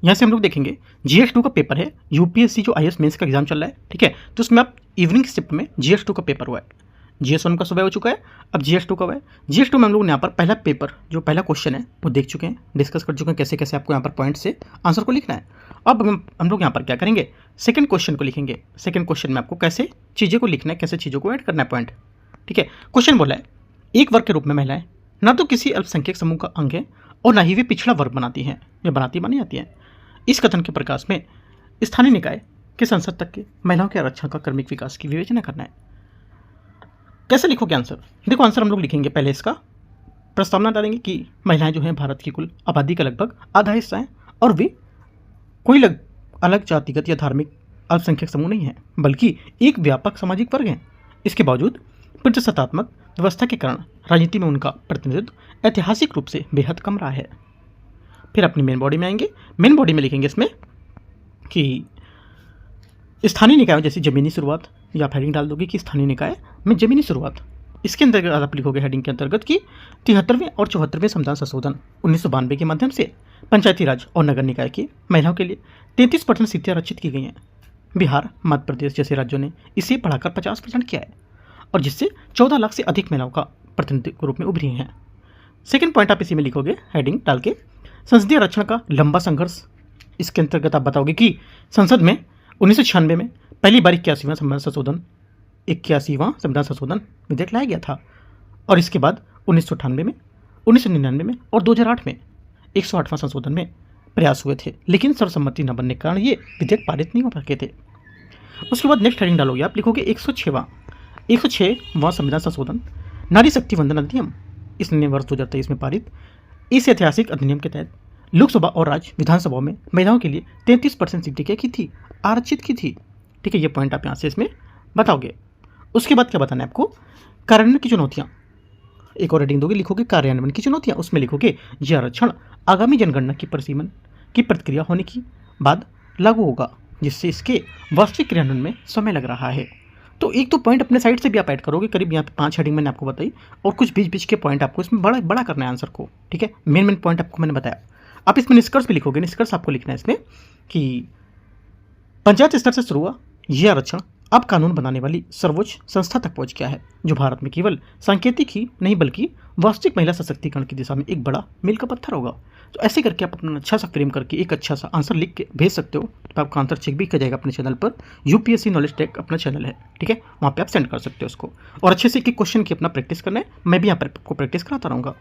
यहाँ से हम लोग देखेंगे GS2 का पेपर है, यूपीएससी जो IAS मेंस का एग्जाम चल रहा है, ठीक है। तो उसमें आप इवनिंग शिफ्ट में GS2 का पेपर हुआ है। GS1 का सुबह हो चुका है, अब GS2 का हुआ है। GS2 में हम लोग यहाँ पर पहला पेपर जो पहला क्वेश्चन है वो देख चुके हैं, डिस्कस कर चुके हैं कैसे कैसे आपको यहाँ पर पॉइंट से आंसर को लिखना है। अब हम लोग यहाँ पर क्या करेंगे, सेकंड क्वेश्चन को लिखेंगे। सेकंड क्वेश्चन में आपको कैसे चीज़ों को लिखना है, कैसे चीज़ों को ऐड करना है पॉइंट, ठीक है। क्वेश्चन बोला है एक वर्ग के रूप में महिलाएं ना तो किसी अल्पसंख्यक समूह का अंग है और ना ही वे पिछड़ा वर्ग बनाती हैं या बनाती मानी जाती हैं। इस कथन के प्रकाश में स्थानीय निकाय के संसद तक के महिलाओं के आरक्षण का क्रमिक विकास की विवेचना करना है। कैसे लिखोगे आंसर? देखो आंसर हम लोग लिखेंगे, पहले इसका प्रस्तावना डालेंगे कि महिलाएं जो हैं भारत की कुल आबादी का लगभग आधा हिस्सा है और वे कोई अलग जातिगत या धार्मिक अल्पसंख्यक समूह नहीं है, बल्कि एक व्यापक सामाजिक वर्ग है। इसके बावजूद प्रतिशतात्मक व्यवस्था के कारण राजनीति में उनका प्रतिनिधित्व ऐतिहासिक रूप से बेहद कम रहा है। फिर अपनी मेन बॉडी में आएंगे। मेन बॉडी में लिखेंगे इसमें कि स्थानीय निकाय जैसी जमीनी शुरुआत, या आप हेडिंग डाल दोगे कि स्थानीय निकाय में जमीनी शुरुआत। इसके अंतर्गत आप लिखोगे हेडिंग के अंतर्गत कि 73वें और 74वें संविधान संशोधन 1992 के माध्यम से पंचायती राज और नगर निकाय की महिलाओं के लिए 33% सीटें आरक्षित की गई हैं। बिहार, मध्य प्रदेश जैसे राज्यों ने इसे बढ़ाकर 50% किया है और जिससे 14 लाख से अधिक महिलाओं का प्रतिनिधि के रूप में उभरी हैं। सेकंड पॉइंट आप इसी में लिखोगे हेडिंग डाल के संसदीय आरक्षण का लंबा संघर्ष। इसके अंतर्गत आप बताओगे कि संसद में 1996 में पहली बार 81वां संविधान संशोधन विधेयक लाया गया था और इसके बाद 1998 में, 1999 में और 2008 में 108वां संशोधन में प्रयास हुए थे, लेकिन सर्वसम्मति न बनने के कारण ये विधेयक पारित नहीं हो सके थे। उसके बाद नेक्स्ट हेडिंग डालोगे आप, लिखोगे 106वां संविधान संशोधन नारी शक्ति वंदन अधिनियम। इसने वर्ष 2023 में पारित इस ऐतिहासिक अधिनियम के तहत लोकसभा और राज्य विधानसभाओं में महिलाओं के लिए 33% सीटें क्या की थी, आरक्षित की थी, ठीक है। ये पॉइंट आप यहाँ से इसमें बताओगे। उसके बाद क्या बताना है आपको, कार्यान्वयन की चुनौतियाँ। एक और हेडिंग दोगे, लिखोगे कार्यान्वयन की चुनौतियाँ। उसमें लिखोगे ये आरक्षण आगामी जनगणना की परिसीमन की प्रक्रिया होने के बाद लागू होगा, जिससे इसके वास्तविक क्रियान्वयन में समय लग रहा है। तो एक तो पॉइंट अपने साइड से भी आप ऐड करोगे, करीब यहाँ पे 5 हेडिंग मैंने आपको बताई और कुछ बीच बीच के पॉइंट आपको इसमें बड़ा करना है आंसर को, ठीक है। मेन पॉइंट आपको मैंने बताया। आप इसमें निष्कर्ष भी लिखोगे। निष्कर्ष आपको लिखना है इसमें कि पंचायत स्तर से शुरू हुआ यह आरक्षण अब कानून बनाने वाली सर्वोच्च संस्था तक पहुंच गया है, जो भारत में केवल सांकेतिक ही नहीं बल्कि वास्तविक महिला सशक्तिकरण की दिशा में एक बड़ा मील का पत्थर होगा। तो ऐसे करके आप अपना अच्छा सा फ्रेम करके एक अच्छा सा आंसर लिख के भेज सकते हो। तो आपका आंसर चेक भी किया जाएगा अपने चैनल पर, यूपीएससी नॉलेज टेक अपना चैनल है, ठीक है। वहाँ पे आप सेंड कर सकते हो उसको और अच्छे से एक क्वेश्चन की अपना प्रैक्टिस करना है। मैं भी यहाँ पर आपको प्रैक्टिस कराता रहूँगा।